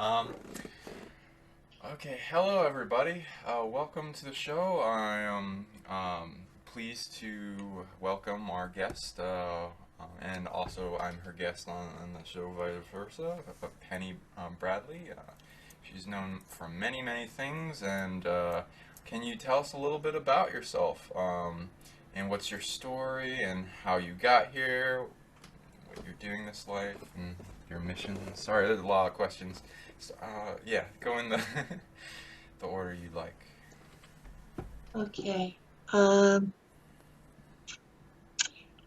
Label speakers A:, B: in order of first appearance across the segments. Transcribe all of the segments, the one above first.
A: Um, okay, hello everybody. Welcome to the show. I am pleased to welcome our guest, and also I'm her guest on the show, vice versa, Penny Bradley. She's known for many, many things, and can you tell us a little bit about yourself? And what's your story, and how you got here, what you're doing this life, and your mission? Sorry, there's a lot of questions. So, yeah, go in the the order you like.
B: Okay. Um,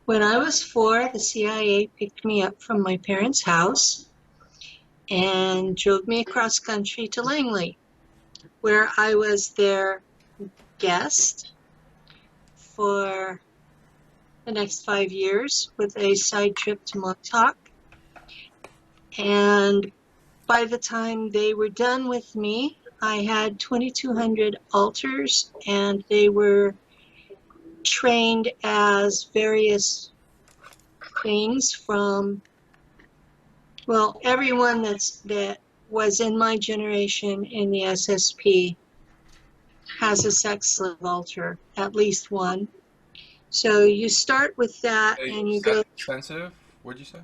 B: when I was 4, the CIA picked me up from my parents' house and drove me across country to Langley, where I was their guest for the next 5 years with a side trip to Montauk. And by the time they were done with me, I had 2,200 altars, and they were trained as various things from, well, everyone that was in my generation in the SSP has a sex slave altar, at least one. So you start with that
A: Hey,
B: and you
A: sex
B: go,
A: sensitive? What'd you say?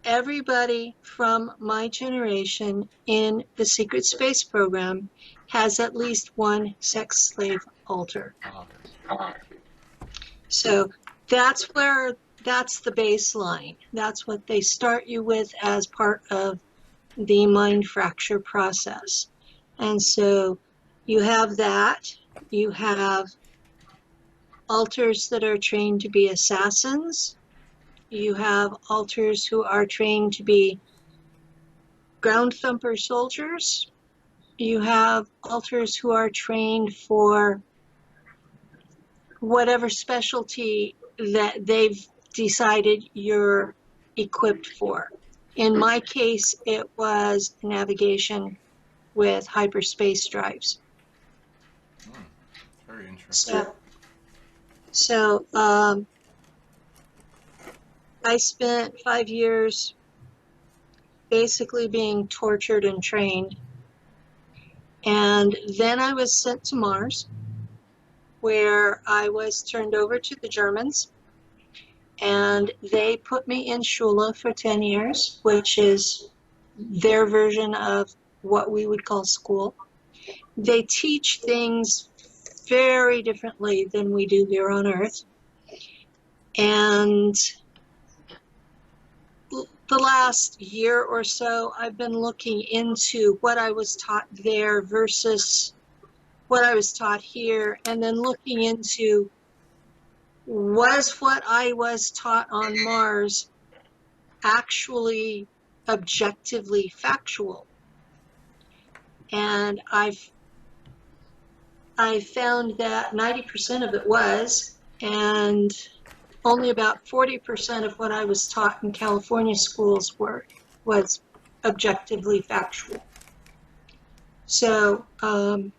B: everybody from my generation in the secret space program has at least one sex slave altar.
A: Oh, okay.
B: So that's the baseline. That's what they start you with as part of the mind fracture process. And so you have that. You have alters that are trained to be assassins. You have alters who are trained to be ground thumper soldiers. You have alters who are trained for whatever specialty that they've decided you're equipped for. In my case, it was navigation with hyperspace drives.
A: Hmm, very interesting.
B: So, so I spent 5 years basically being tortured and trained. And then I was sent to Mars, where I was turned over to the Germans. And they put me in Schule for 10 years, which is their version of what we would call school. They teach things very differently than we do here on Earth. And the last year or so, I've been looking into what I was taught there versus what I was taught here, and then looking into, was what I was taught on Mars actually objectively factual? And I found that 90% of it was, and only about 40% of what I was taught in California schools was objectively factual. So I'm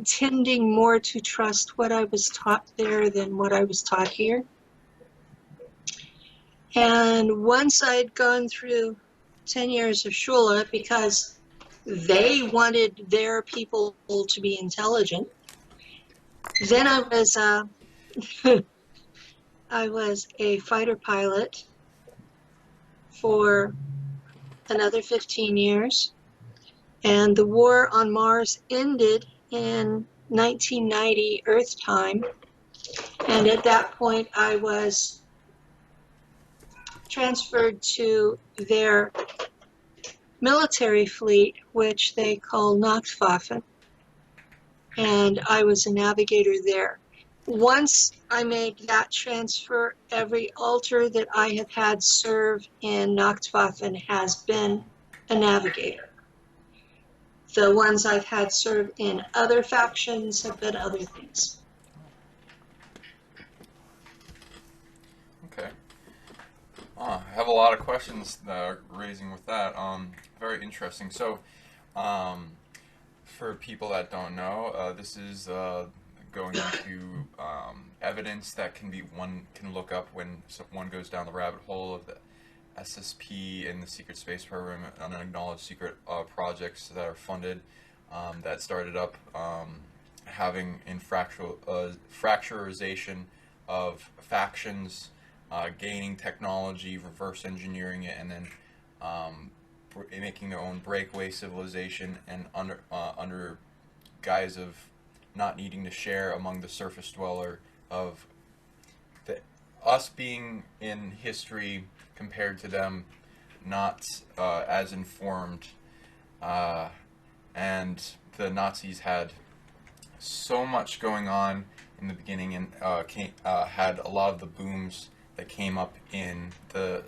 B: tending more to trust what I was taught there than what I was taught here. And once I'd gone through 10 years of Schule, because they wanted their people to be intelligent, then I was a fighter pilot for another 15 years. And the war on Mars ended in 1990 Earth time. And at that point, I was transferred to their military fleet, which they call Nacht Waffen. And I was a navigator there. Once I made that transfer, every altar that I have had serve in Nacht Waffen has been a navigator. The ones I've had serve in other factions have been other things.
A: Okay. I have a lot of questions raising with that. Very interesting. So, for people that don't know, this is going into evidence that one can look up when one goes down the rabbit hole of the SSP in the secret space program, unacknowledged secret projects that are funded, that started up having fracturization of factions, gaining technology, reverse engineering it, and then making their own breakaway civilization, and under guise of not needing to share among the surface dweller, of us being in history compared to them not as informed, and the Nazis had so much going on in the beginning, and had a lot of the booms that came up in the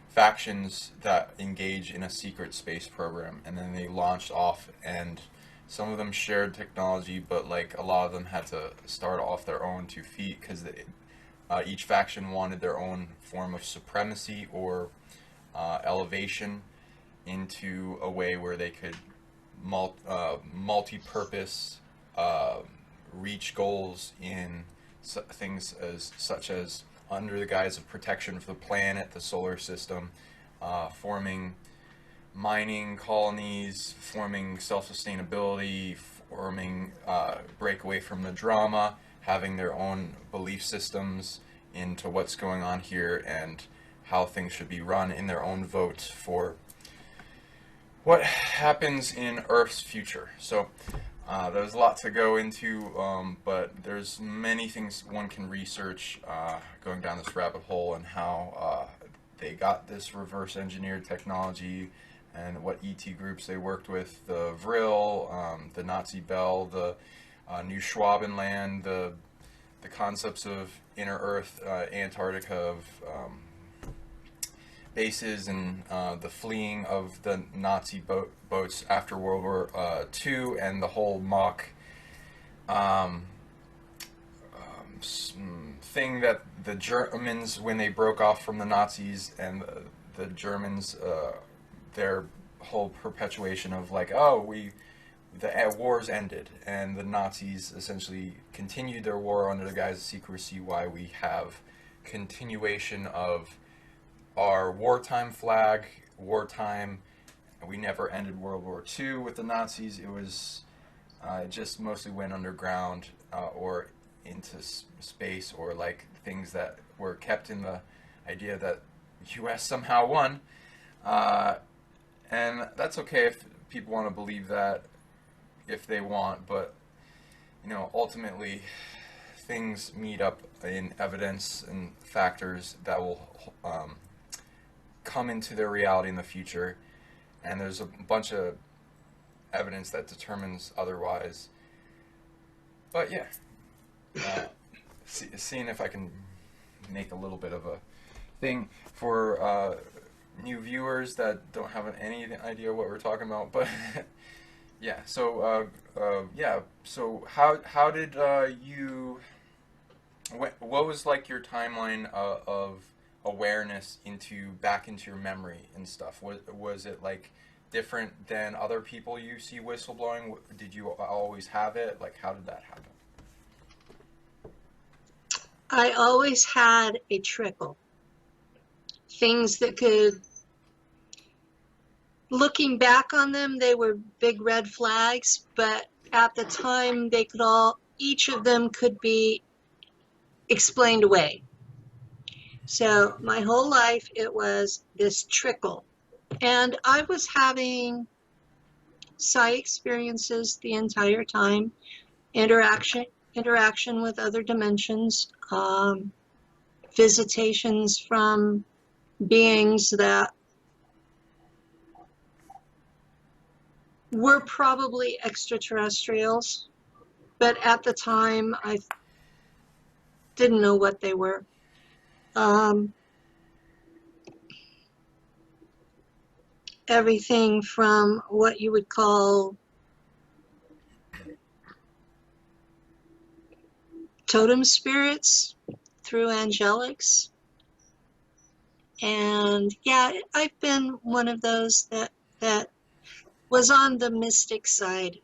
A: factions that engage in a secret space program, and then they launched off, and some of them shared technology, but like a lot of them had to start off their own 2 feet, because each faction wanted their own form of supremacy or elevation into a way where they could multi-purpose reach goals in things such as under the guise of protection for the planet, the solar system, forming mining colonies, forming self-sustainability, forming break away from the drama, having their own belief systems into what's going on here and how things should be run in their own vote for what happens in Earth's future. So there's a lot to go into, but there's many things one can research going down this rabbit hole, and how they got this reverse engineered technology, and what ET groups they worked with, the Vril, the Nazi Bell, the New Schwabenland, the concepts of inner Earth, Antarctica, of bases, and the fleeing of the Nazi boats after World War II, and the whole mock thing that the Germans, when they broke off from the Nazis, and the Germans, their whole perpetuation of like, oh, the wars ended, and the Nazis essentially continued their war under the guise of secrecy, why we have continuation of our wartime flag, wartime. We never ended World War II with the Nazis. It was it just mostly went underground, or into space, or like things that were kept in the idea that U.S. somehow won, and that's okay if people want to believe that, if they want, but ultimately things meet up in evidence and factors that will come into their reality in the future, and there's a bunch of evidence that determines otherwise. But yeah, seeing if I can make a little bit of a thing for new viewers that don't have any idea what we're talking about, but yeah. So So how did you? What was like your timeline of awareness back into your memory and stuff? Was it like different than other people you see whistleblowing? Did you always have it? Like, how did that happen?
B: I always had a trickle. Things that could, looking back on them, they were big red flags, but at the time they could each of them could be explained away. So my whole life it was this trickle. And I was having psi experiences the entire time, interaction with other dimensions, visitations from beings that were probably extraterrestrials, but at the time I didn't know what they were. Everything from what you would call totem spirits through angelics. And yeah, I've been one of those that was on the mystic side.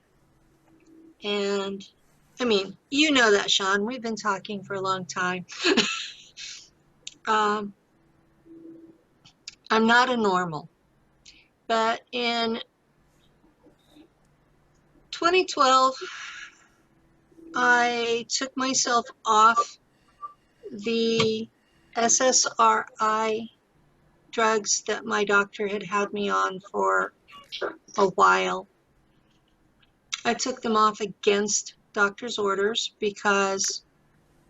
B: And I mean, you know that, Sean. We've been talking for a long time. I'm not a normal. But in 2012, I took myself off the SSRI drugs that my doctor had me on for a while. I took them off against doctor's orders because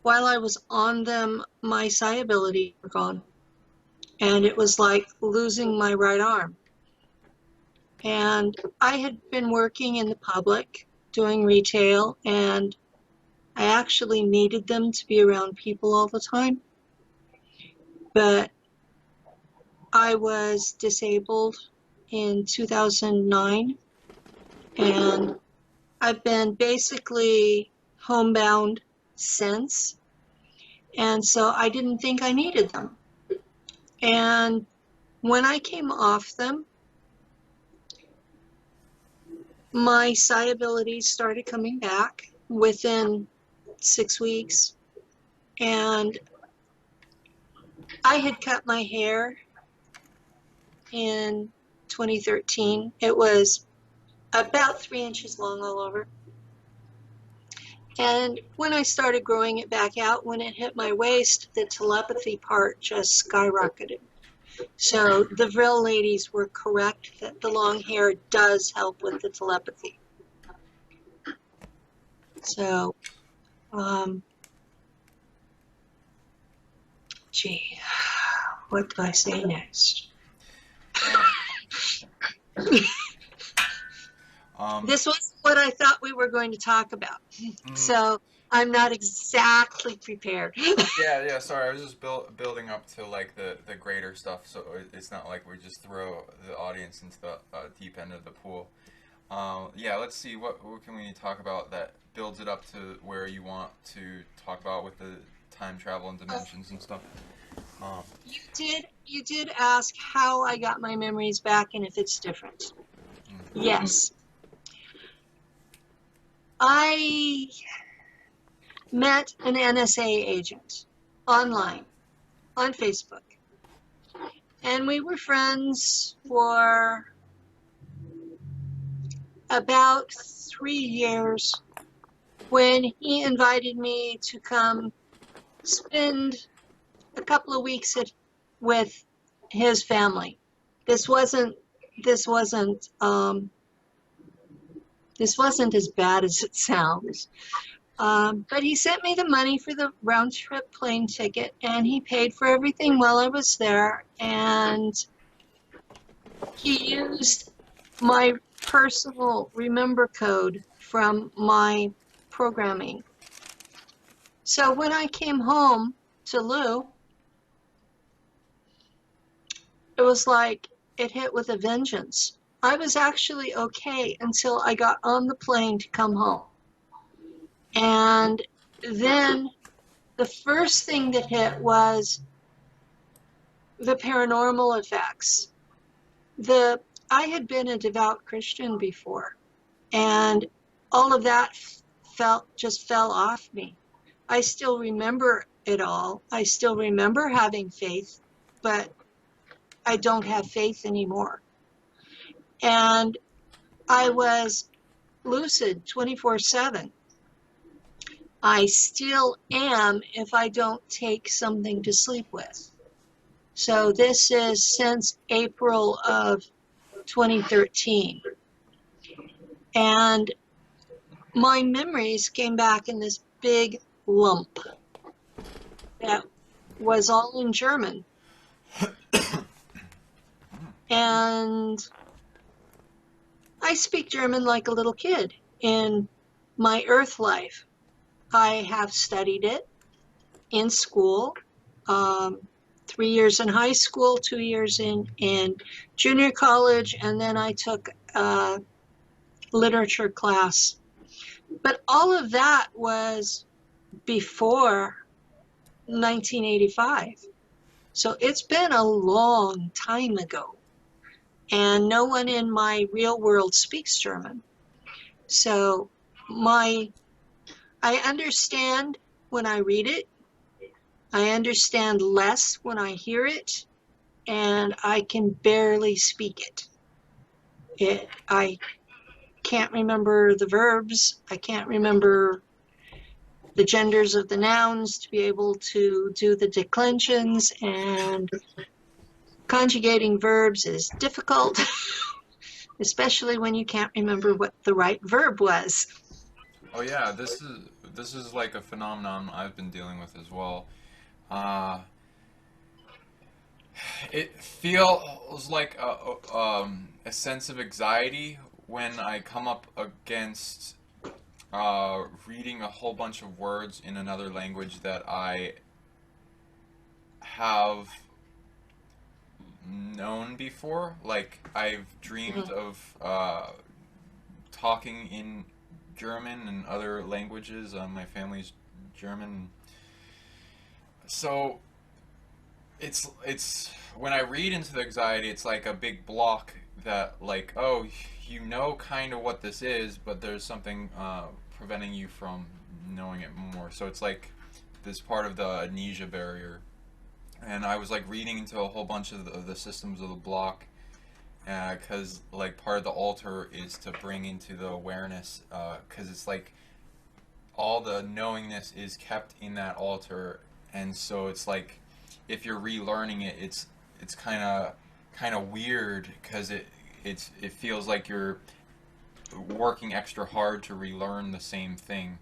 B: while I was on them, my psi ability were gone. And it was like losing my right arm. And I had been working in the public, doing retail, and I actually needed them to be around people all the time. But I was disabled in 2009, and I've been basically homebound since. And so I didn't think I needed them. And when I came off them, my psi abilities started coming back within 6 weeks. And I had cut my hair in 2013. It was about 3 inches long all over. And when I started growing it back out, when it hit my waist, the telepathy part just skyrocketed. So the Vril ladies were correct that the long hair does help with the telepathy. So, gee, what do I say next? This was what I thought we were going to talk about. So I'm not exactly prepared.
A: Yeah. Sorry, I was just building up to like the greater stuff, so it's not like we just throw the audience into the deep end of the pool. Yeah, let's see what can we talk about that builds it up to where you want to talk about with the time travel and dimensions and stuff.
B: You did ask how I got my memories back and if it's different. Yes. I met an NSA agent online on Facebook, and we were friends for about 3 years when he invited me to come spend a couple of weeks with his family. This wasn't as bad as it sounds. But he sent me the money for the round trip plane ticket, and he paid for everything while I was there. And he used my personal remember code from my programming. So when I came home to Lou, it was like it hit with a vengeance. I was actually okay until I got on the plane to come home. And then the first thing that hit was the paranormal effects. I had been a devout Christian before, and all of that just fell off me. I still remember it all. I still remember having faith, but I don't have faith anymore. And I was lucid 24/7. I still am if I don't take something to sleep with. So this is since April of 2013. And my memories came back in this big lump that was all in German. And I speak German like a little kid in my earth life. I have studied it in school, 3 years in high school, 2 years in junior college, and then I took a literature class. But all of that was before 1985. So it's been a long time ago. And no one in my real world speaks German. So I understand when I read it. I understand less when I hear it. and I can barely speak it. I can't remember the verbs. I can't remember the genders of the nouns to be able to do the declensions, and conjugating verbs is difficult, especially when you can't remember what the right verb was.
A: Oh yeah, this is like a phenomenon I've been dealing with as well. Uh, it feels like a sense of anxiety when I come up against reading a whole bunch of words in another language that I have known before. Like I've dreamed of talking in German and other languages. My family's German, so it's when I read into the anxiety, it's like a big block that like, oh, you know kind of what this is, but there's something preventing you from knowing it more. So it's like this part of the amnesia barrier. And I was like reading into a whole bunch of the systems of the block, because like part of the altar is to bring into the awareness, because it's like all the knowingness is kept in that altar, and so it's like if you're relearning it, it's kind of weird because it feels like you're working extra hard to relearn the same thing.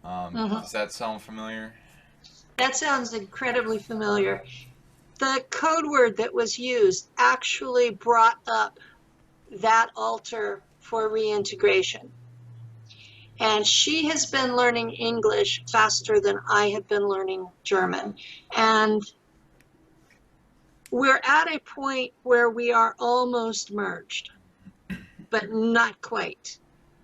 B: Mhm.
A: Does that sound familiar?
B: That sounds incredibly familiar. The code word that was used actually brought up that altar for reintegration. And she has been learning English faster than I have been learning German. And we're at a point where we are almost merged, but not quite.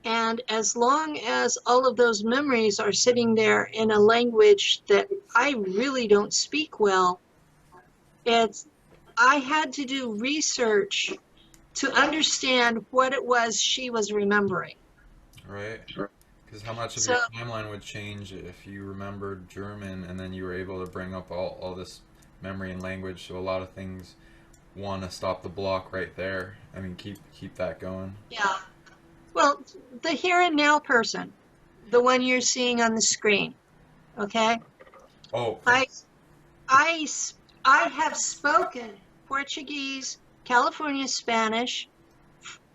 B: And as long as all of those memories are sitting there in a language that I really don't speak well, it's I had to do research to understand what it was she was remembering.
A: Right. Because how much of
B: So
A: your timeline would change if you remembered German and then you were able to bring up all this memory and language? So a lot of things want to stop the block right there. I mean, keep that going.
B: yeah, well, the here and now person, the one you're seeing on the screen, okay?
A: Oh,
B: I I I have spoken Portuguese, California Spanish,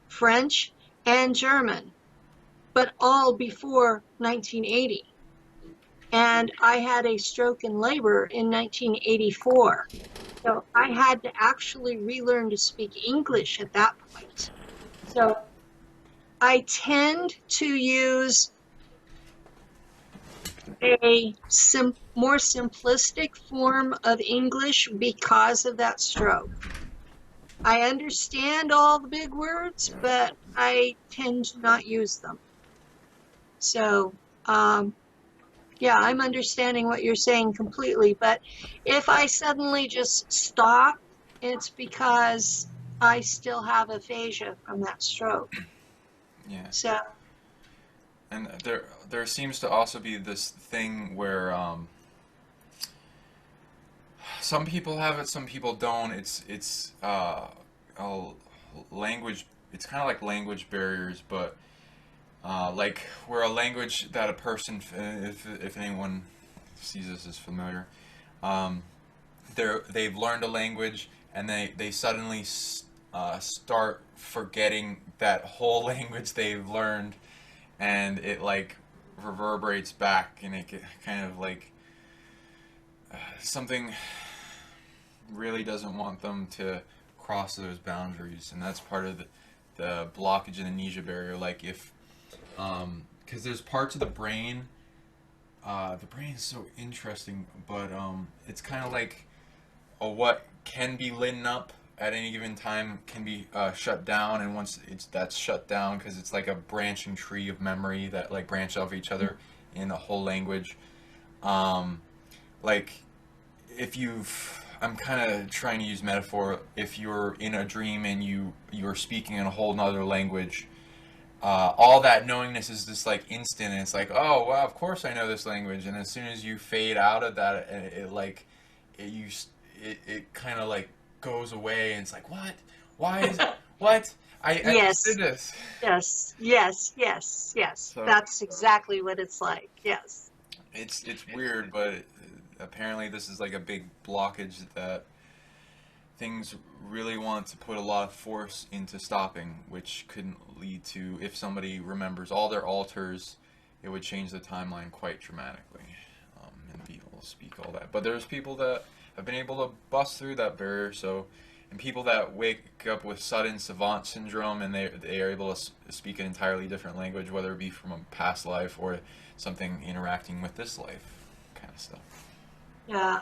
B: French, and German, but all before 1980. And I had a stroke in labor in 1984. So I had to actually relearn to speak English at that point. So I tend to use a more simplistic form of English because of that stroke. I understand all the big words, but I tend to not use them. So, yeah, I'm understanding what you're saying completely. But if I suddenly just stop, it's because I still have aphasia from that stroke.
A: yeah.
B: So,
A: And there seems to also be this thing where some people have it, some people don't. It's a language. It's kind of like language barriers, but like where a language that a person, if anyone sees this as familiar, um, they've learned a language and they suddenly start forgetting that whole language they've learned, and it like reverberates back, and it kind of like something really doesn't want them to cross those boundaries, and that's part of the blockage and amnesia barrier. Like if because there's parts of the brain is so interesting, but it's kind of like what can be lit up at any given time can be shut down, and once that's shut down, because it's like a branching tree of memory that like branch off each other in a whole language. Um, like if you've I'm kind of trying to use metaphor. If you're in a dream and you're speaking in a whole nother language, all that knowingness is just like instant, and it's like, oh well, of course I know this language. And as soon as you fade out of that, it like it kind of like goes away, and it's like, what? Why is what? I just did
B: Yes,
A: this.
B: yes, yes, yes, yes.
A: So
B: That's exactly what it's like. Yes.
A: it's weird, but apparently this is like a big blockage that things really want to put a lot of force into stopping, which could lead to, if somebody remembers all their altars, it would change the timeline quite dramatically, and be able to speak all that. But there's people that have been able to bust through that barrier, so, and people that wake up with sudden savant syndrome, and they are able to speak an entirely different language, whether it be from a past life or something interacting with this life, kind of stuff.
B: Yeah.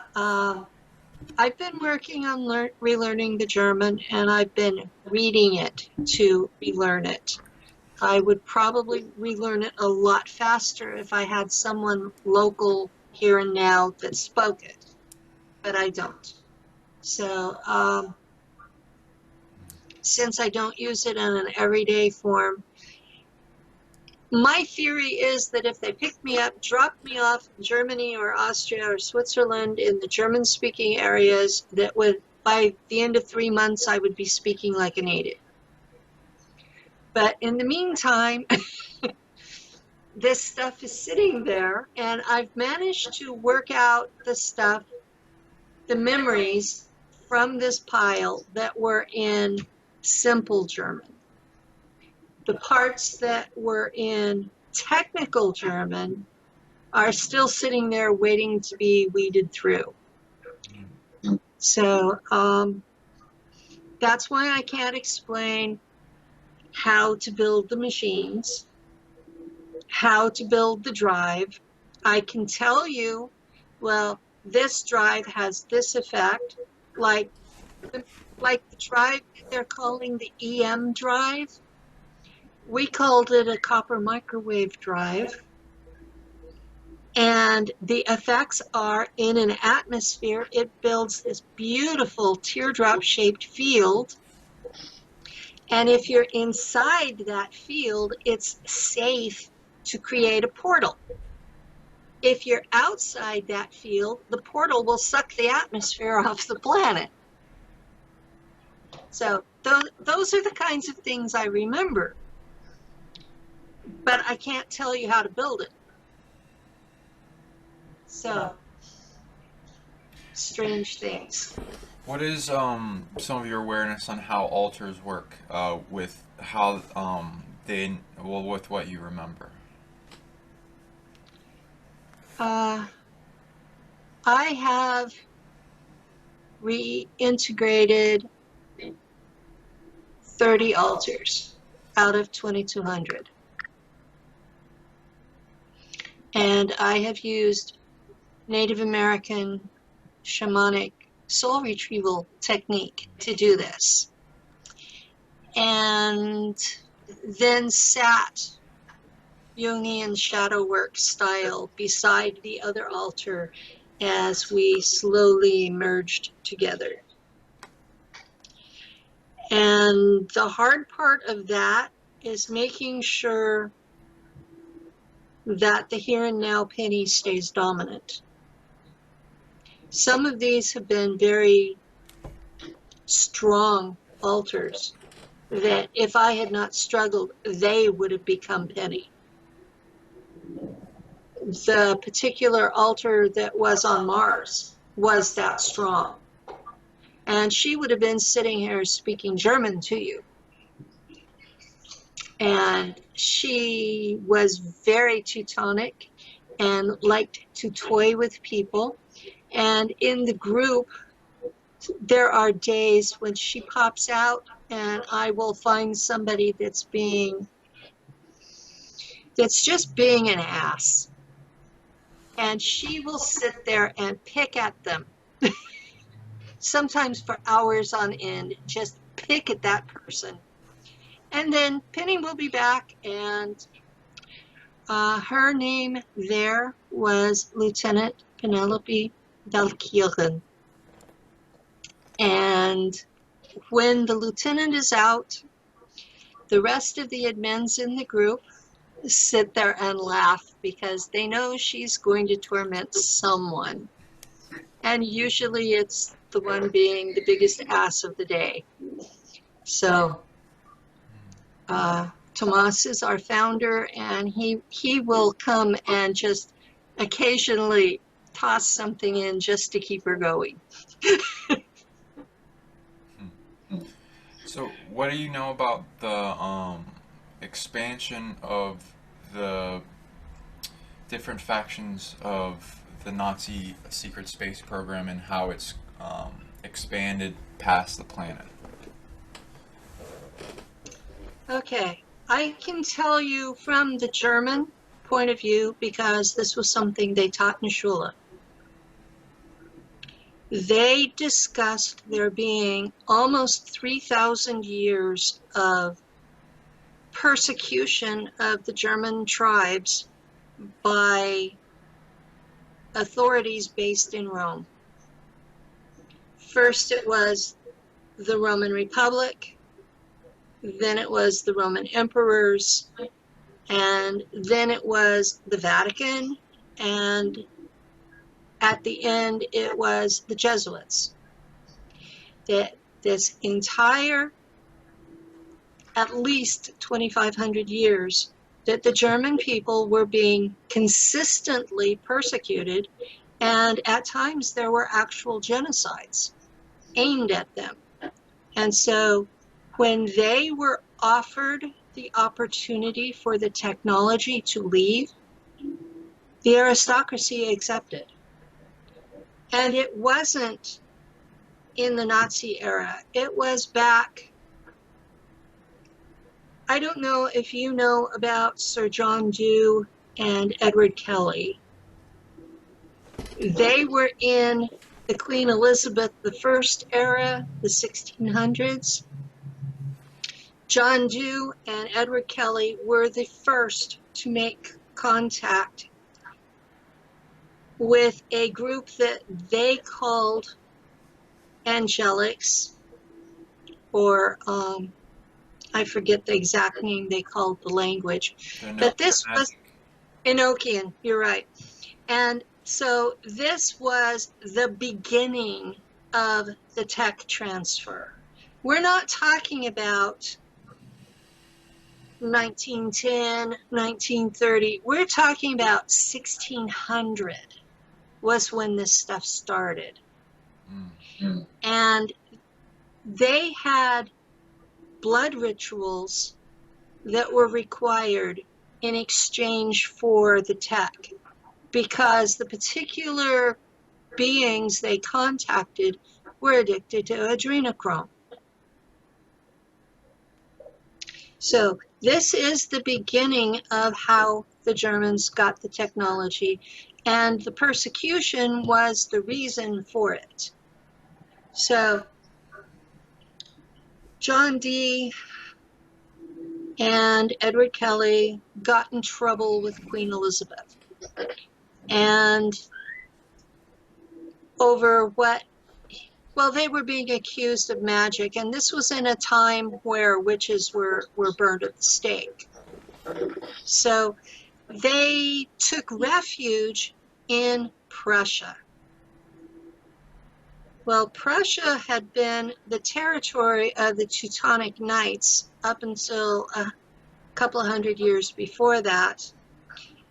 B: I've been working on relearning the German, and I've been reading it to relearn it. I would probably relearn it a lot faster if I had someone local here and now that spoke it, but I don't. So, since I don't use it in an everyday form, my theory is that if they picked me up, dropped me off in Germany or Austria or Switzerland in the German-speaking areas, that would, by the end of 3 months, I would be speaking like a native. But in the meantime, this stuff is sitting there, and I've managed to work out the stuff, the memories from this pile that were in simple German. The parts that were in technical German are still sitting there waiting to be weeded through. So that's why I can't explain how to build the machines, how to build the drive. I can tell you, well, this drive has this effect, like the drive they're calling the EM drive. We called it a copper microwave drive. And the effects are, in an atmosphere, it builds this beautiful teardrop-shaped field. And if you're inside that field, it's safe to create a portal. If you're outside that field, the portal will suck the atmosphere off the planet. So those are the kinds of things I remember. But I can't tell you how to build it. So, strange things.
A: What is some of your awareness on how altars work, with how with what you remember?
B: I have reintegrated 30 altars out of 2,200. And I have used Native American shamanic soul retrieval technique to do this. And then sat Jungian shadow work style beside the other altar as we slowly merged together. And the hard part of that is making sure that the here and now penny stays dominant. Some of these have been very strong altars that if I had not struggled, they would have become penny. The particular altar that was on Mars was that strong. And she would have been sitting here speaking German to you. And she was very Teutonic and liked to toy with people. And in the group, there are days when she pops out and I will find somebody that's just being an ass. And she will sit there and pick at them, sometimes for hours on end, just pick at that person. And then Penny will be back, and her name there was Lieutenant Penelope Valkyrien. And when the lieutenant is out, the rest of the admins in the group sit there and laugh because they know she's going to torment someone. and usually it's the one being the biggest ass of the day. So Tomas is our founder, and he will come and just occasionally toss something in just to keep her going.
A: So, what do you know about the expansion of the different factions of the Nazi secret space program and how it's expanded past the planet?
B: Okay, I can tell you from the German point of view, because this was something they taught in Schule. They discussed there being almost 3,000 years of persecution of the German tribes by authorities based in Rome. First it was the Roman Republic, then it was the Roman emperors, and then it was the Vatican, and at the end it was the Jesuits. That this entire, at least 2,500 years, that the German people were being consistently persecuted, and at times there were actual genocides aimed at them. And so when they were offered the opportunity for the technology to leave, the aristocracy accepted. And it wasn't in the Nazi era. It was back, I don't know if you know about Sir John Dew and Edward Kelly. They were in the Queen Elizabeth I era, the 1600s. John Dew and Edward Kelly were the first to make contact with a group that they called angelics, or I forget the exact name they called the language. But this was Enochian, you're right. And so this was the beginning of the tech transfer. We're not talking about 1910, 1930. We're talking about 1600 was when this stuff started. Mm. And they had blood rituals that were required in exchange for the tech, because the particular beings they contacted were addicted to adrenochrome. So this is the beginning of how the Germans got the technology, and the persecution was the reason for it. So John Dee and Edward Kelly got in trouble with Queen Elizabeth, and over what, well, they were being accused of magic, and this was in a time where witches were burned at the stake. So they took refuge in Prussia. Well, Prussia had been the territory of the Teutonic Knights up until a couple of hundred years before that,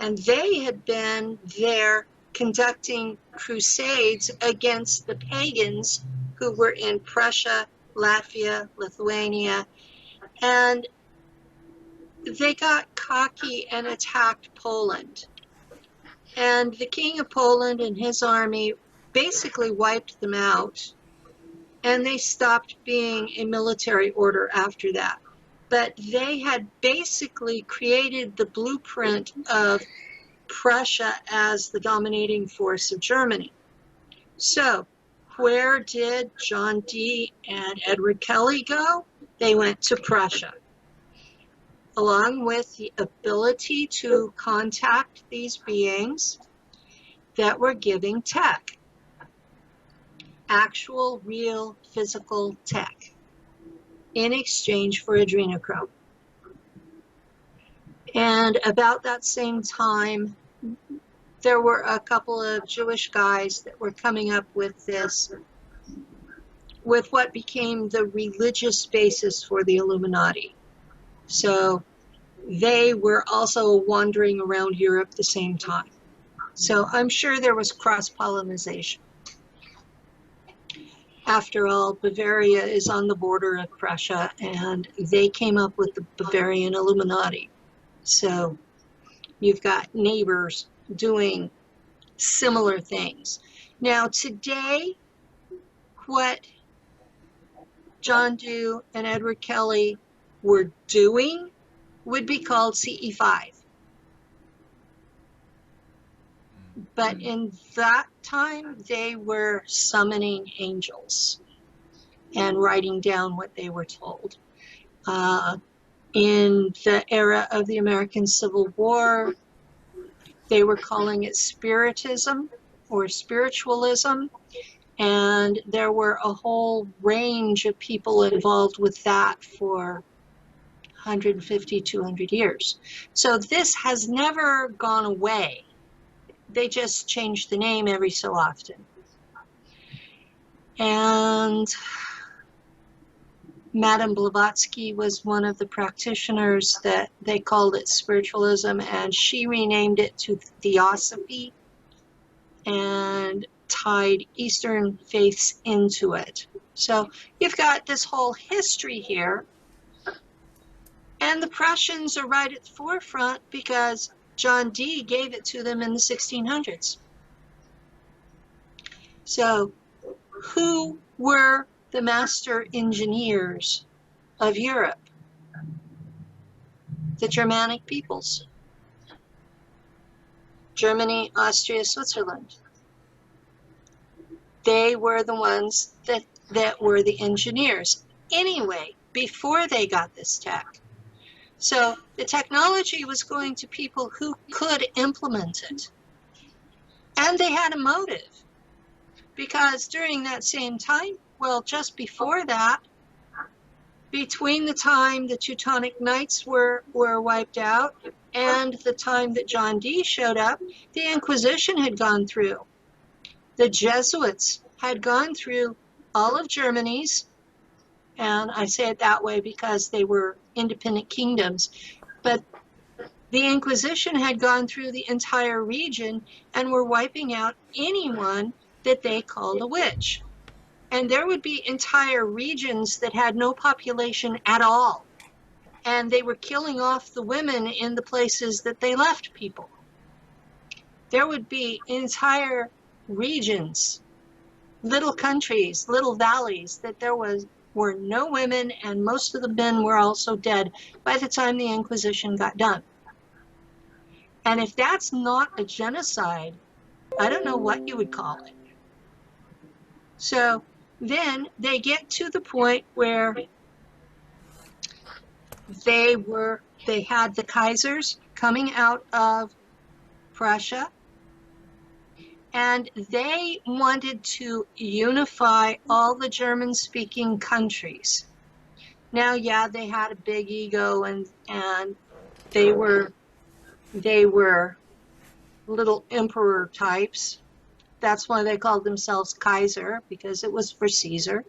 B: and they had been there conducting crusades against the pagans who were in Prussia, Latvia, Lithuania, and they got cocky and attacked Poland. And the King of Poland and his army basically wiped them out, and they stopped being a military order after that. But they had basically created the blueprint of Prussia as the dominating force of Germany. So where did John Dee and Edward Kelly go? They went to Prussia, along with the ability to contact these beings that were giving tech, actual, real, physical tech, in exchange for adrenochrome. And about that same time, there were a couple of Jewish guys that were coming up with this, with what became the religious basis for the Illuminati. So they were also wandering around Europe at the same time. So I'm sure there was cross-pollination. After all, Bavaria is on the border of Prussia, and they came up with the Bavarian Illuminati. So you've got neighbors doing similar things. Now, today, what John Dew and Edward Kelly were doing would be called CE5. But in that time, they were summoning angels and writing down what they were told. In the era of the American Civil War, they were calling it spiritism or spiritualism, and there were a whole range of people involved with that for 150, 200 years. So this has never gone away. They just change the name every so often. And Madame Blavatsky was one of the practitioners that they called it spiritualism, and she renamed it to Theosophy and tied Eastern faiths into it. So you've got this whole history here, and the Prussians are right at the forefront because John Dee gave it to them in the 1600s. So who were the master engineers of Europe? The Germanic peoples. Germany, Austria, Switzerland. They were the ones that were the engineers. Anyway, before they got this tech. So the technology was going to people who could implement it. And they had a motive. Because during that same time, well, just before that, between the time the Teutonic Knights were wiped out and the time that John Dee showed up, the Inquisition had gone through. The Jesuits had gone through all of Germany's, and I say it that way because they were independent kingdoms, but the Inquisition had gone through the entire region and were wiping out anyone that they called a witch. And there would be entire regions that had no population at all. And they were killing off the women in the places that they left people. There would be entire regions, little countries, little valleys, that there were no women, and most of the men were also dead by the time the Inquisition got done. And if that's not a genocide, I don't know what you would call it. So then they get to the point where they had the Kaisers coming out of Prussia, and they wanted to unify all the German-speaking countries. Now, yeah, they had a big ego, and they were little emperor types. That's why they called themselves Kaiser, because it was for Caesar.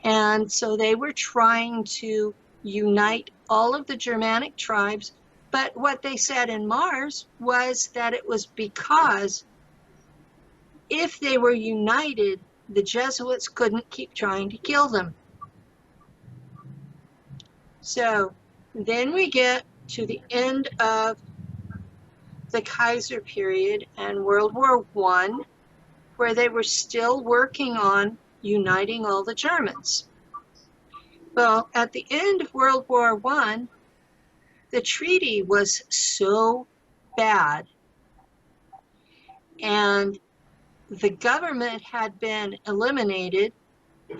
B: And so they were trying to unite all of the Germanic tribes, but what they said in Mars was that it was because if they were united, the Jesuits couldn't keep trying to kill them. So then we get to the end of the Kaiser period and World War I, where they were still working on uniting all the Germans. Well, at the end of World War I, the treaty was so bad, and the government had been eliminated,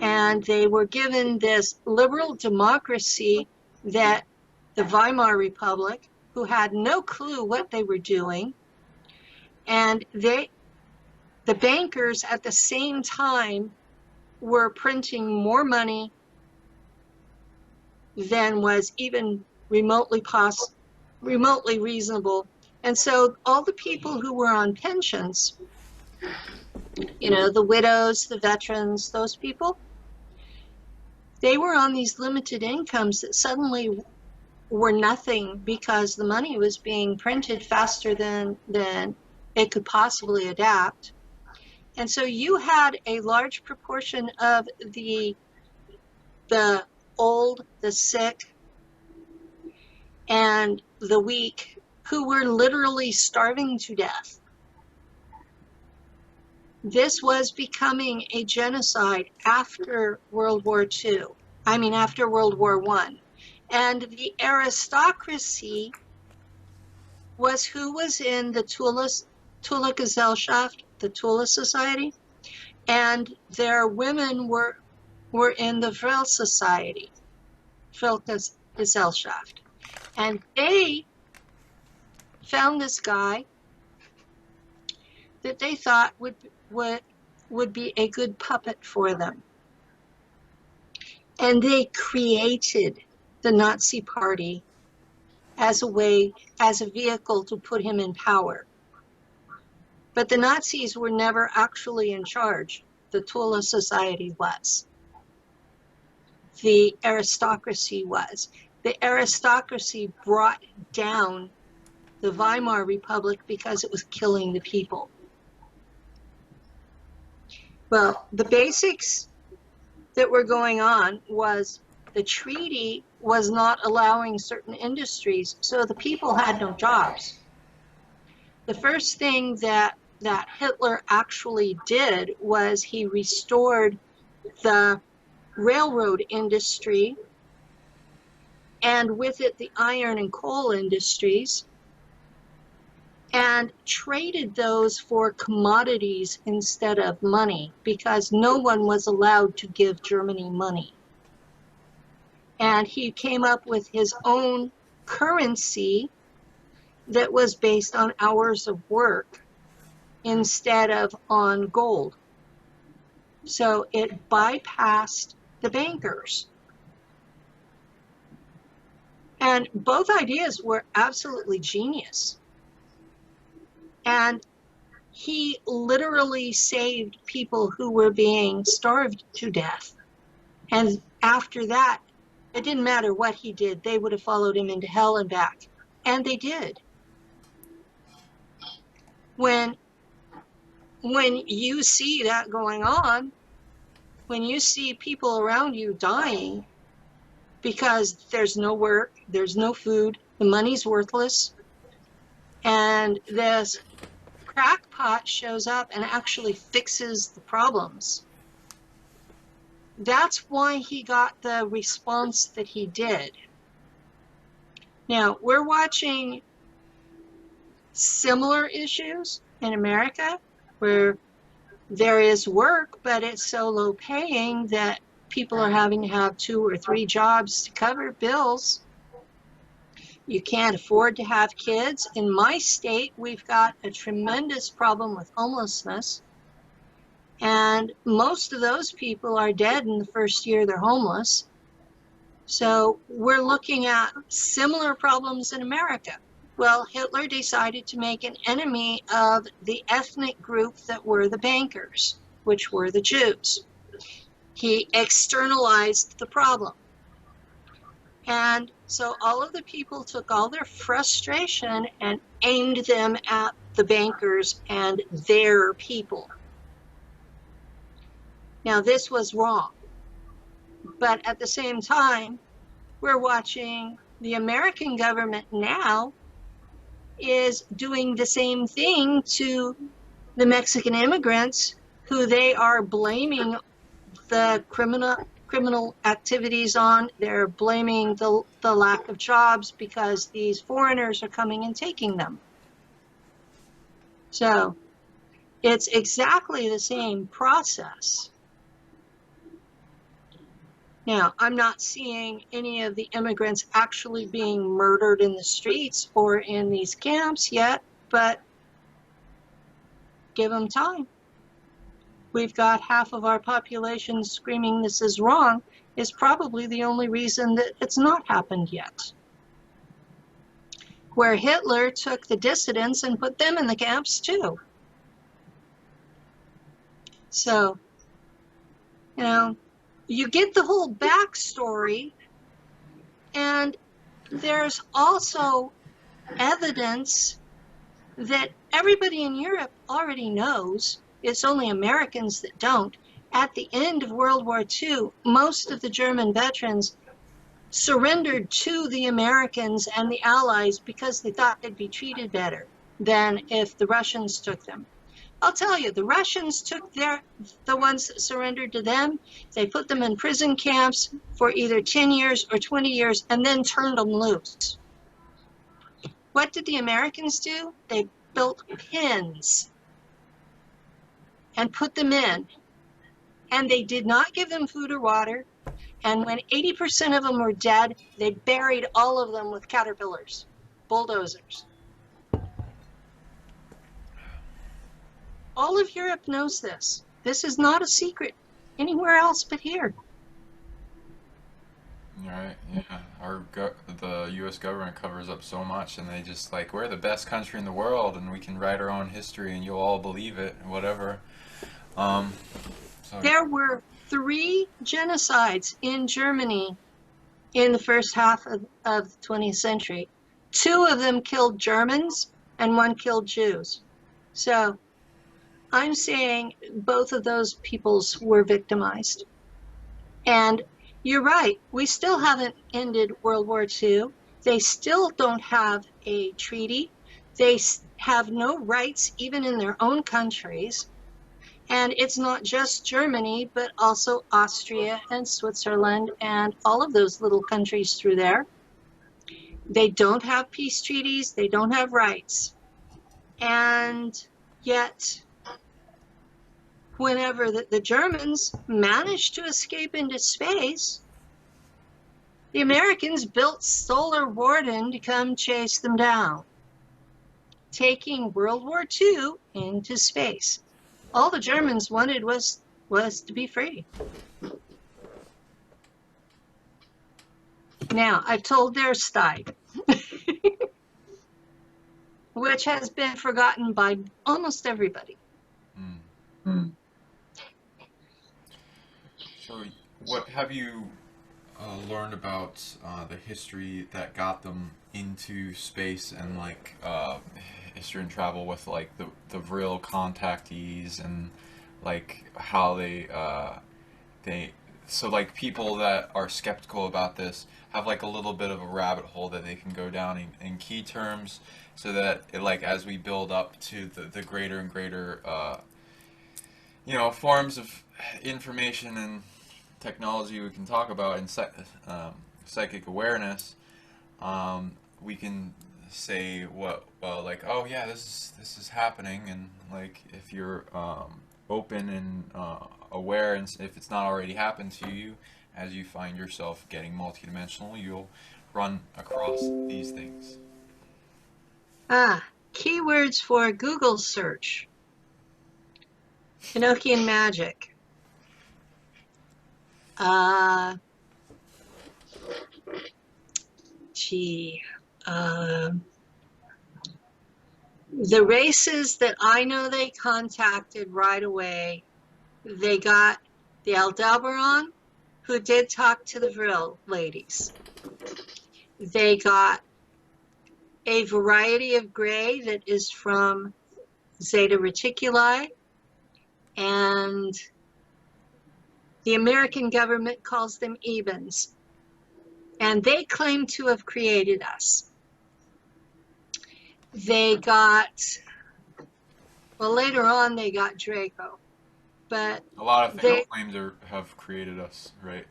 B: and they were given this liberal democracy that the Weimar Republic, who had no clue what they were doing, and the bankers at the same time were printing more money than was even remotely reasonable, And so all the people who were on pensions, you know, the widows, the veterans, those people, they were on these limited incomes that suddenly were nothing because the money was being printed faster than it could possibly adapt. And so you had a large proportion of the old, the sick, and the weak who were literally starving to death. This was becoming a genocide after World War II. I mean, after World War I. And the aristocracy was who was in the Tula Gesellschaft, the Tula Society, and their women were in the Vril Society, Vril Gesellschaft. And they found this guy that they thought would be a good puppet for them. And they created the Nazi Party as a vehicle to put him in power. But the Nazis were never actually in charge. The Tula Society was. The aristocracy was. The aristocracy brought down the Weimar Republic because it was killing the people. Well, the basics that were going on was the treaty was not allowing certain industries, so the people had no jobs. The first thing that Hitler actually did was he restored the railroad industry, and with it the iron and coal industries, and traded those for commodities instead of money, because no one was allowed to give Germany money. And he came up with his own currency that was based on hours of work instead of on gold. So it bypassed the bankers. And both ideas were absolutely genius. And he literally saved people who were being starved to death. And after that, it didn't matter what he did, they would have followed him into hell and back. And they did. When you see that going on, when you see people around you dying because there's no work, there's no food, the money's worthless, and this crackpot shows up and actually fixes the problems. That's why he got the response that he did. Now, we're watching similar issues in America where there is work, but it's so low paying that people are having to have 2 or 3 jobs to cover bills. You can't afford to have kids. In my state, we've got a tremendous problem with homelessness. And most of those people are dead in the first year they're homeless. So we're looking at similar problems in America. Well, Hitler decided to make an enemy of the ethnic group that were the bankers, which were the Jews. He externalized the problem. And so all of the people took all their frustration and aimed them at the bankers and their people. Now, this was wrong. But at the same time, we're watching the American government now is doing the same thing to the Mexican immigrants who they are blaming the criminal activities on. They're blaming the lack of jobs because these foreigners are coming and taking them. So it's exactly the same process. Now, I'm not seeing any of the immigrants actually being murdered in the streets or in these camps yet, but give them time. We've got half of our population screaming this is wrong is probably the only reason that it's not happened yet. where Hitler took the dissidents and put them in the camps too. So, you know, you get the whole backstory, and there's also evidence that everybody in Europe already knows. It's only Americans that don't. At the end of World War II, most of the German veterans surrendered to the Americans and the Allies because they thought they'd be treated better than if the Russians took them. I'll tell you, the Russians took the ones that surrendered to them, they put them in prison camps for either 10 years or 20 years and then turned them loose. What did the Americans do? They built pens and put them in. And they did not give them food or water. And when 80% of them were dead, they buried all of them with caterpillars, bulldozers. All of Europe knows this. This is not a secret anywhere else but here.
A: Right, yeah. The U.S. government covers up so much, and they just like, we're the best country in the world, and we can write our own history, and you'll all believe it, whatever.
B: There were 3 genocides in Germany in the first half of the 20th century. 2 of them killed Germans, and 1 killed Jews. So I'm saying both of those peoples were victimized. And you're right, we still haven't ended World War II. They still don't have a treaty. They have no rights even in their own countries. And it's not just Germany, but also Austria and Switzerland and all of those little countries through there. They don't have peace treaties. They don't have rights. And yet, whenever the Germans managed to escape into space, the Americans built Solar Warden to come chase them down, taking World War II into space. All the Germans wanted was to be free. Now, I've told their side, which has been forgotten by almost everybody.
A: So, what have you learned about the history that got them into space, and like history and travel with like the real contactees, and like how so like people that are skeptical about this have like a little bit of a rabbit hole that they can go down in key terms, so that like as we build up to the greater and greater forms of information and technology we can talk about in psychic awareness, we can say like, oh yeah, this is happening, and like if you're open and aware, and if it's not already happened to you, as you find yourself getting multidimensional, you'll run across these things.
B: Keywords for Google search. Enochian magic. The races that I know they contacted right away, they got the Aldebaran, who did talk to the Vril ladies. They got a variety of gray that is from Zeta Reticuli, and the American government calls them Ebens, and they claim to have created us. They got, well, later on they got Draco, but
A: a lot of things claim to have created us, right?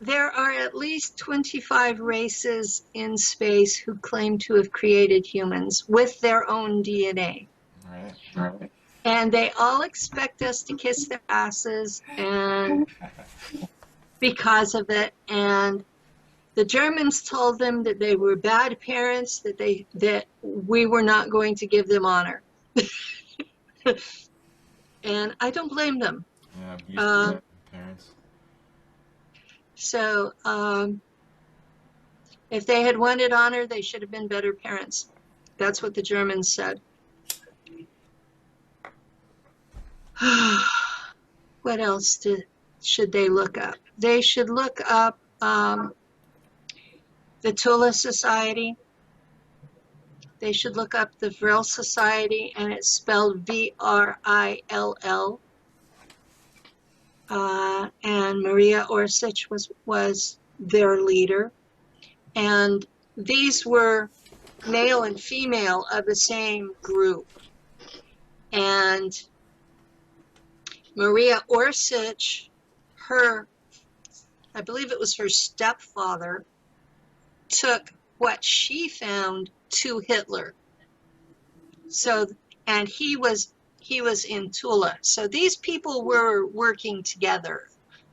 B: There are at least 25 races in space who claim to have created humans with their own DNA.
A: Right.
B: And they all expect us to kiss their asses, and because of it. And the Germans told them that they were bad parents, that we were not going to give them honor. And I don't blame them.
A: Yeah, parents.
B: So If they had wanted honor, they should have been better parents. That's what the Germans said. What else should they look up? They should look up the Tula Society. They should look up the Vril Society, and it's spelled V-R-I-L-L. And Maria Orsic was their leader. And these were male and female of the same group. And Maria Orsic, I believe it was her stepfather, took what she found to Hitler. So, and he was in Tula. So these people were working together.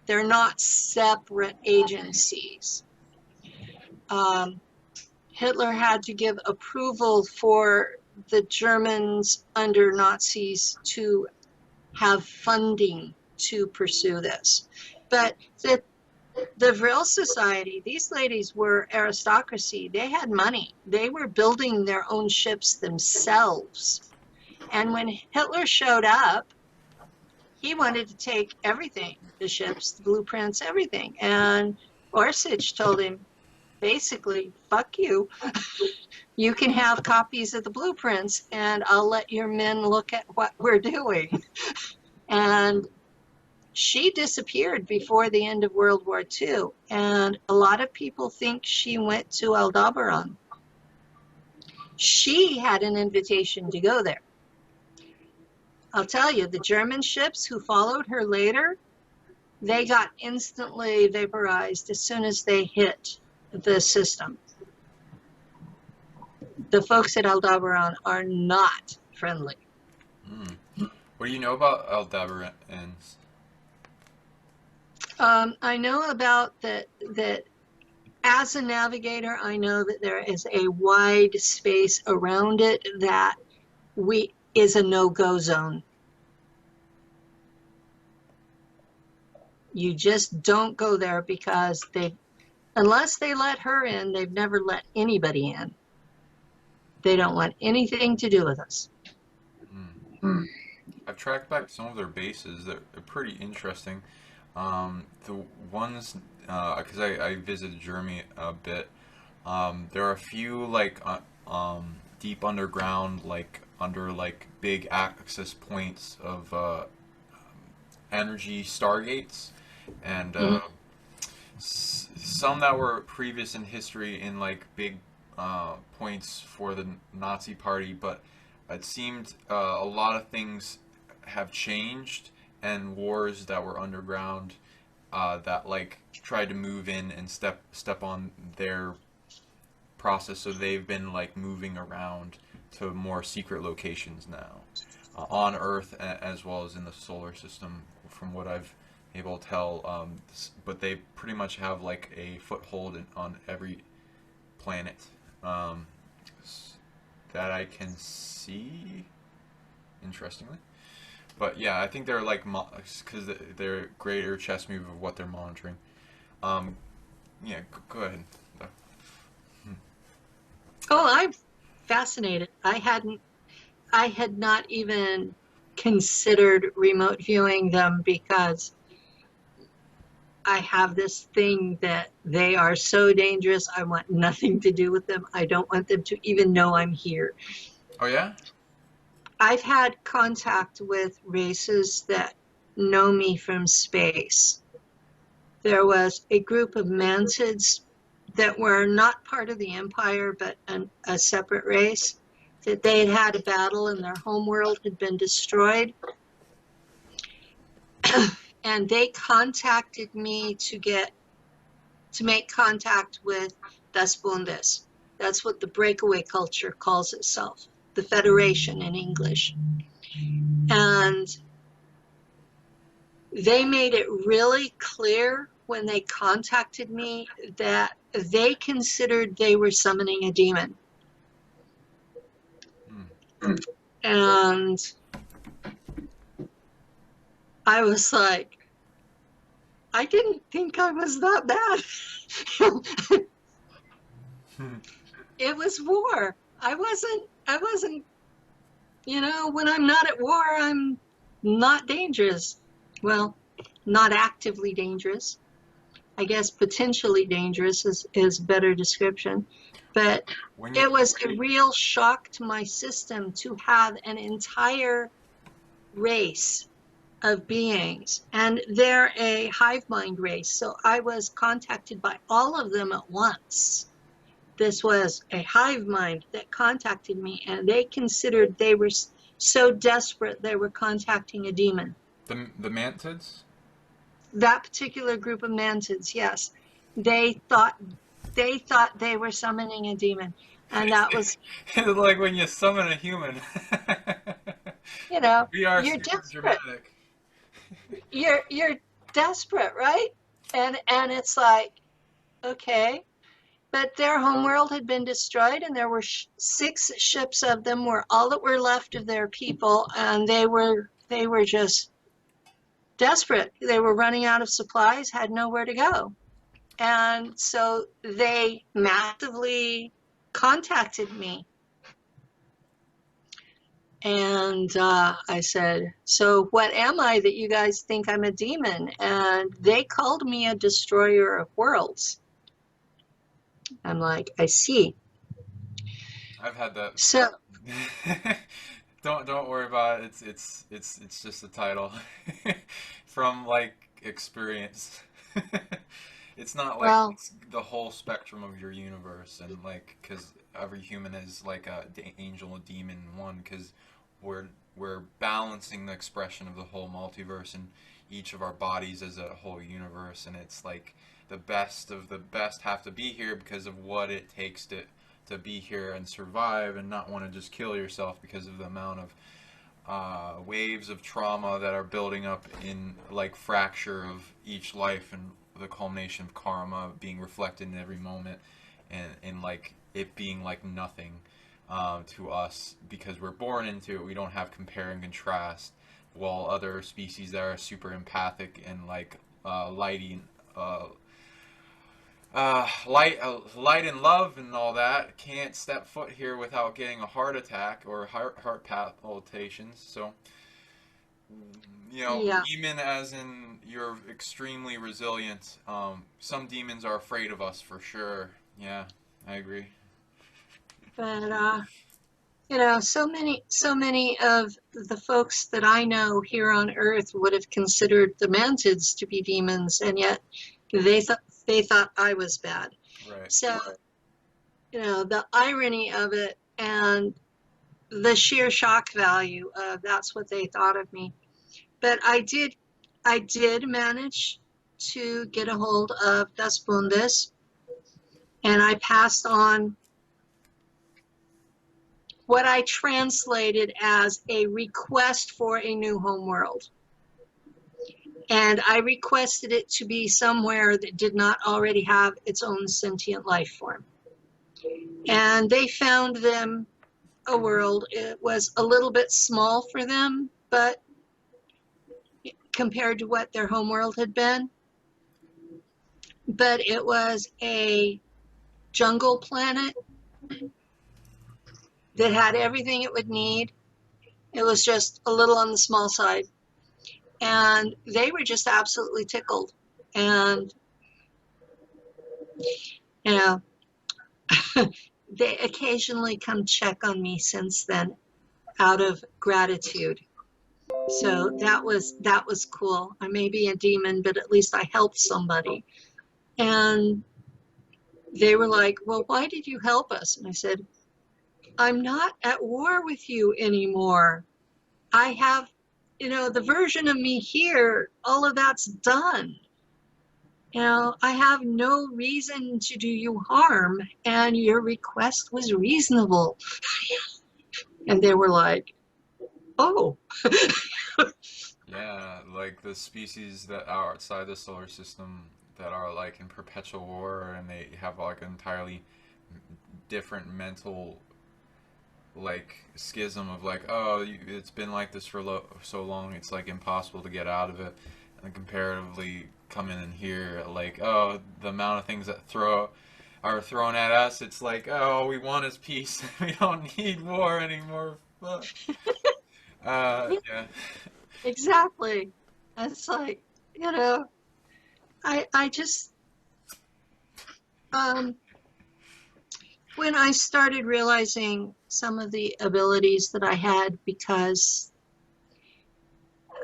B: They're not separate agencies. Hitler had to give approval for the Germans under Nazis to have funding to pursue this. But the Vril Society, these ladies were aristocracy. They had money. They were building their own ships themselves. And when Hitler showed up, he wanted to take everything, the ships, the blueprints, everything. And Orsic told him, basically, fuck you. You can have copies of the blueprints, and I'll let your men look at what we're doing. And she disappeared before the end of World War II, and a lot of people think she went to Aldebaran. She had an invitation to go there. I'll tell you, the German ships who followed her later, they got instantly vaporized as soon as they hit the system. The folks at Aldebaran are not friendly.
A: What do you know about Aldebarans?
B: I know about that as a navigator, I know that there is a wide space around it that is a no-go zone. You just don't go there because unless they let her in, they've never let anybody in. They don't want anything to do with us.
A: I've tracked back some of their bases. They're pretty interesting. The ones, because I visited Germany a bit, there are a few like deep underground, like under like big access points of energy stargates, and some that were previous in history in like big points for the Nazi Party, but it seemed a lot of things have changed, and wars that were underground that like tried to move in and step on their process, so they've been like moving around to more secret locations now on Earth as well as in the solar system, from what I've able to tell. But they pretty much have like a foothold on every planet that I can see, interestingly. But yeah, I think they're like, because they're a greater chess move of what they're monitoring. Yeah, go ahead.
B: Oh, I'm fascinated. I had not even considered remote viewing them because I have this thing that they are so dangerous. I want nothing to do with them. I don't want them to even know I'm here.
A: Oh yeah?
B: I've had contact with races that know me from space. There was a group of mantids that were not part of the Empire, but a separate race, that they had had a battle and their homeworld had been destroyed. And they contacted me to make contact with Das Bundes. That's what the breakaway culture calls itself, the Federation in English. And they made it really clear when they contacted me that they considered they were summoning a demon. And I was like, I didn't think I was that bad. It was war. I wasn't, when I'm not at war, I'm not dangerous. Well, not actively dangerous. I guess potentially dangerous is a better description. But
A: When you
B: it was a real shock to my system to have an entire race of beings, and they're a hive mind race. So I was contacted by all of them at once. This was a hive mind that contacted me, and they considered they were so desperate they were contacting a demon.
A: the mantids.
B: That particular group of mantids, yes, they thought they were summoning a demon, and that was,
A: It's like when you summon a human. We are
B: you're
A: super
B: desperate.
A: dramatic.
B: You're desperate, right? And it's like, okay. But their homeworld had been destroyed, and there were 6 ships of them, were all that were left of their people, and they were just desperate. They were running out of supplies, had nowhere to go, and so they massively contacted me. And I said, "So what am I that you guys think I'm a demon?" And they called me a destroyer of worlds. I'm like, I see.
A: I've had that.
B: So
A: Don't worry about it. It's just a title from like experience. It's not like
B: well,
A: it's the whole spectrum of your universe, and like because every human is like a angel, a demon, one. Because we're we're balancing the expression of the whole multiverse, and each of our bodies as a whole universe, and it's like the best of the best have to be here because of what it takes to be here and survive, and not want to just kill yourself because of the amount of waves of trauma that are building up in like fracture of each life, and the culmination of karma being reflected in every moment, and like it being like nothing to us because we're born into it. We don't have compare and contrast, while other species that are super empathic and like lighting light and love and all that can't step foot here without getting a heart attack or heart palpitations. So,
B: yeah.
A: demon as in you're extremely resilient. Some demons are afraid of us for sure. Yeah, I agree.
B: But so many of the folks that I know here on Earth would have considered the mantids to be demons, and yet they thought I was bad.
A: Right.
B: So, the irony of it and the sheer shock value of that's what they thought of me. But I did manage to get a hold of Das Bundes, and I passed on what I translated as a request for a new home world. And I requested it to be somewhere that did not already have its own sentient life form. And they found them a world. It was a little bit small for them, but compared to what their home world had been. But it was a jungle planet that had everything it would need. It was just a little on the small side. And they were just absolutely tickled. And, you know, they occasionally come check on me since then out of gratitude. So that was cool. I may be a demon, but at least I helped somebody. And they were like, "Well, why did you help us?" And I said, "I'm not at war with you anymore. I have, the version of me here, all of that's done. I have no reason to do you harm, and your request was reasonable." And they were like, "Oh."
A: Yeah, like the species that are outside the solar system that are like in perpetual war, and they have like an entirely different mental like schism of like, oh, it's been like this for so long, it's like impossible to get out of it, and comparatively come in here like, oh, the amount of things that throw are thrown at us, it's like, oh, we want is peace. We don't need war anymore. Fuck. Yeah.
B: Exactly. It's like, you know, I just, um, when I started realizing some of the abilities that I had because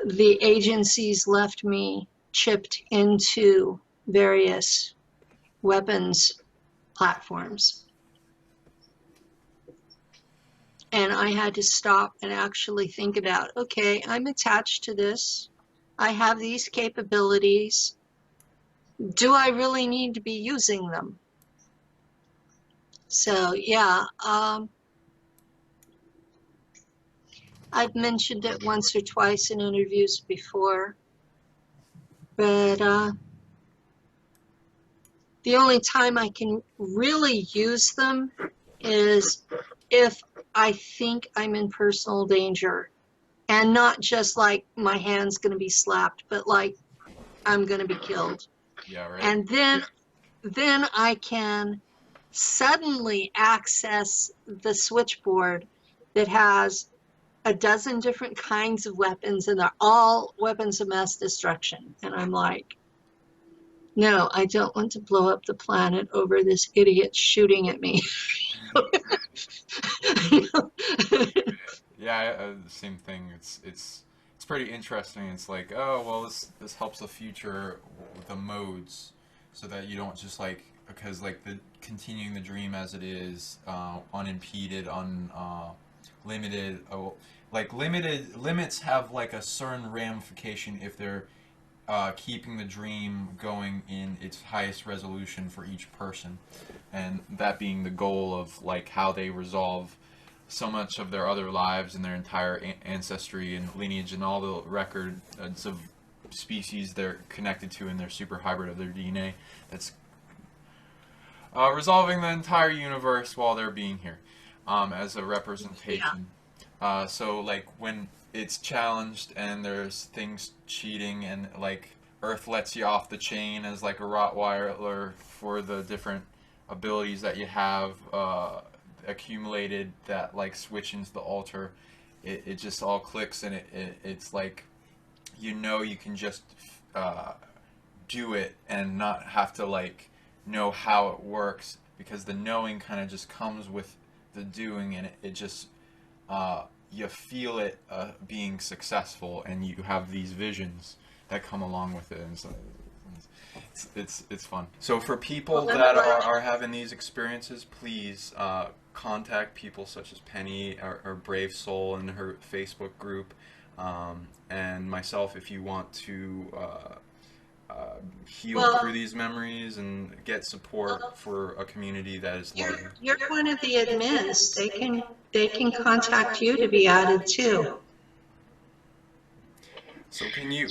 B: the agencies left me chipped into various weapons platforms. And I had to stop and actually think about, okay, I'm attached to this. I have these capabilities. Do I really need to be using them? So yeah, I've mentioned it once or twice in interviews before, but the only time I can really use them is if I think I'm in personal danger, and not just like my hand's going to be slapped, but like I'm going to be killed.
A: Yeah, right.
B: And then I can suddenly access the switchboard that has a dozen different kinds of weapons, and they're all weapons of mass destruction. And I'm like, no, I don't want to blow up the planet over this idiot shooting at me.
A: Yeah, the same thing. It's pretty interesting. It's like, oh well, this helps the future with the modes, so that you don't just like because like the continuing the dream as it is, unimpeded, limited. Oh, like limited limits have like a certain ramification if they're keeping the dream going in its highest resolution for each person, and that being the goal of like how they resolve so much of their other lives and their entire ancestry and lineage and all the records of species they're connected to in their super hybrid of their DNA. That's resolving the entire universe while they're being here, as a representation. So like when it's challenged and there's things cheating and like Earth lets you off the chain as like a Rottweiler for the different abilities that you have accumulated that like switch into the altar, it just all clicks and it's like you can just do it and not have to like know how it works because the knowing kind of just comes with the doing and it just you feel it being successful and you have these visions that come along with it and so it's fun. So for people that are having these experiences, please contact people such as Penny or Brave Soul in her Facebook group, and myself if you want to heal through these memories and get support for a community that is loving.
B: You're one of the admins. They can contact you to be added too.
A: So can you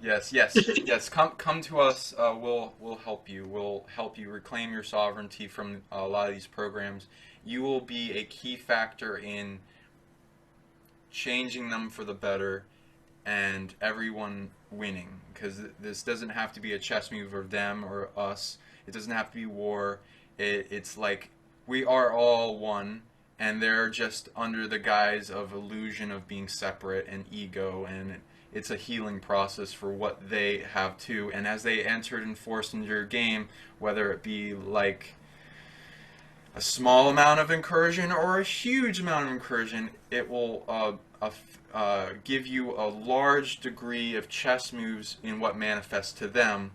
A: yes. Come to us. We'll help you. We'll help you reclaim your sovereignty from a lot of these programs. You will be a key factor in changing them for the better, and everyone winning. Because this doesn't have to be a chess move of them or us. It doesn't have to be war. It's like we are all one. And they're just under the guise of illusion of being separate and ego, and it's a healing process for what they have too. And as they entered and forced into your game, whether it be like a small amount of incursion or a huge amount of incursion, it will give you a large degree of chess moves in what manifests to them.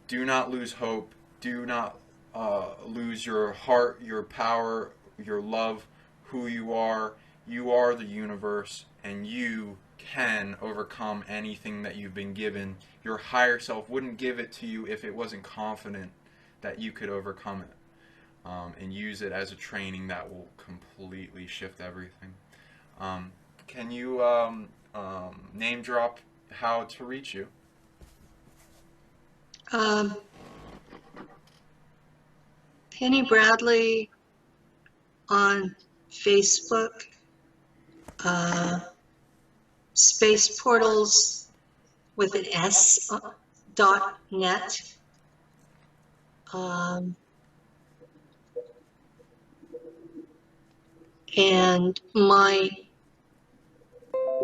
A: Do not lose hope. Do not lose your heart, your power, your love. Who you are the universe, and you can overcome anything that you've been given. Your higher self wouldn't give it to you if it wasn't confident that you could overcome it, and use it as a training that will completely shift everything. Can you name drop how to reach you?
B: Penny Bradley on Facebook, Space Portals with an S .net. And my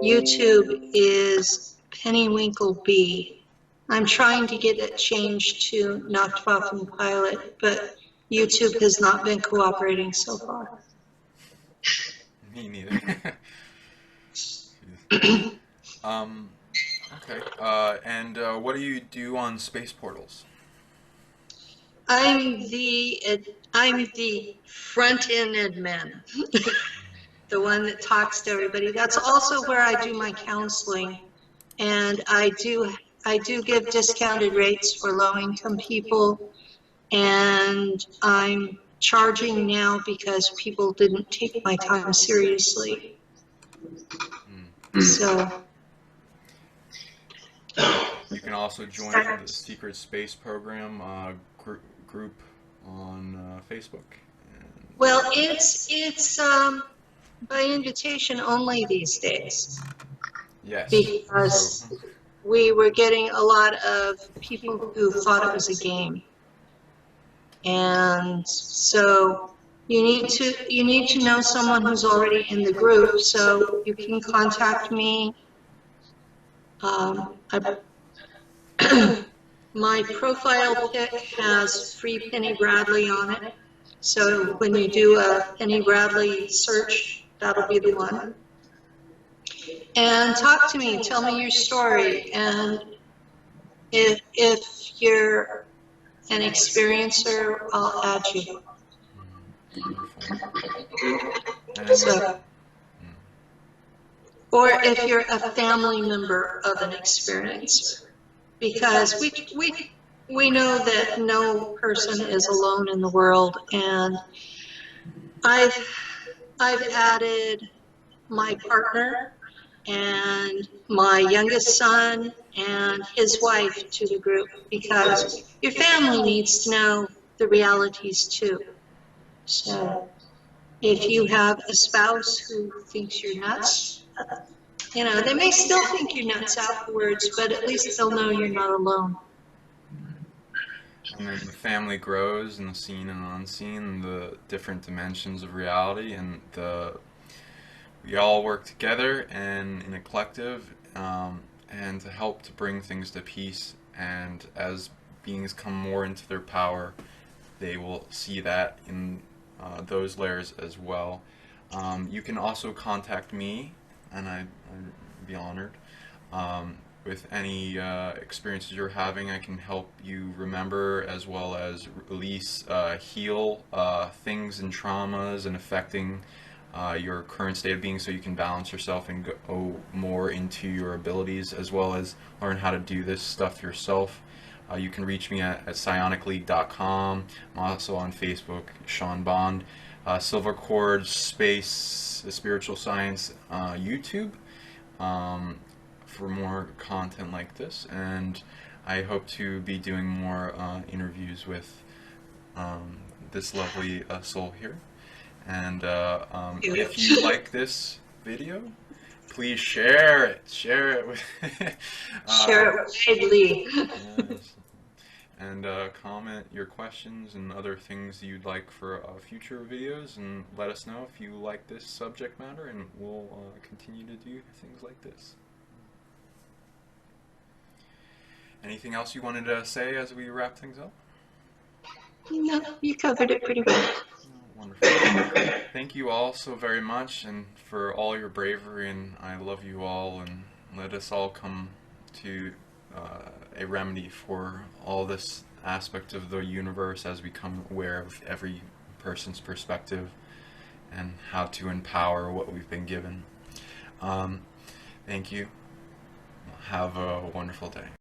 B: YouTube is Pennywinkle B. I'm trying to get it changed to Nacht Waffen Pilot, but YouTube has not been cooperating so far.
A: Me neither. Okay. And what do you do on space portals?
B: I'm the front-end admin, the one that talks to everybody. That's also where I do my counseling, and I do give discounted rates for low-income people, and I'm charging now because people didn't take my time seriously. So
A: you can also join the Secret Space Program group on Facebook.
B: Well, it's by invitation only these days.
A: Yes.
B: Because we were getting a lot of people who thought it was a game. And so you need to know someone who's already in the group, so you can contact me. My profile pic has Free Penny Bradley on it. So when you do a Penny Bradley search, that'll be the one. And talk to me, tell me your story. And if you're an experiencer, I'll add you. So, or if you're a family member of an experiencer, because we know that no person is alone in the world, and I've added my partner and my youngest son and his wife to the group, because your family needs to know the realities too. So if you have a spouse who thinks you're nuts, you know, they may still think you're nuts afterwards, but at least they'll know you're not alone.
A: And then the family grows in the seen and unseen, the different dimensions of reality, and we all work together and in a collective, and to help to bring things to peace. And as beings come more into their power, they will see that in those layers as well. You can also contact me, and I'd be honored. With any experiences you're having, I can help you remember, as well as release, heal things and traumas and affecting your current state of being, so you can balance yourself and go more into your abilities, as well as learn how to do this stuff yourself. You can reach me at psionicleague.com. I'm also on Facebook, Sean Bond. Silver Cord Space Spiritual Science YouTube for more content like this, and I hope to be doing more interviews with this lovely soul here. And if you like this video, please share it. Share it with
B: Share it widely.
A: yes. And comment your questions and other things you'd like for future videos, and let us know if you like this subject matter, and we'll continue to do things like this. Anything else you wanted to say as we wrap things up?
B: No, you covered it pretty well.
A: Wonderful. Thank you all so very much, and for all your bravery, and I love you all, and let us all come to a remedy for all this aspect of the universe as we become aware of every person's perspective and how to empower what we've been given. Thank you. Have a wonderful day.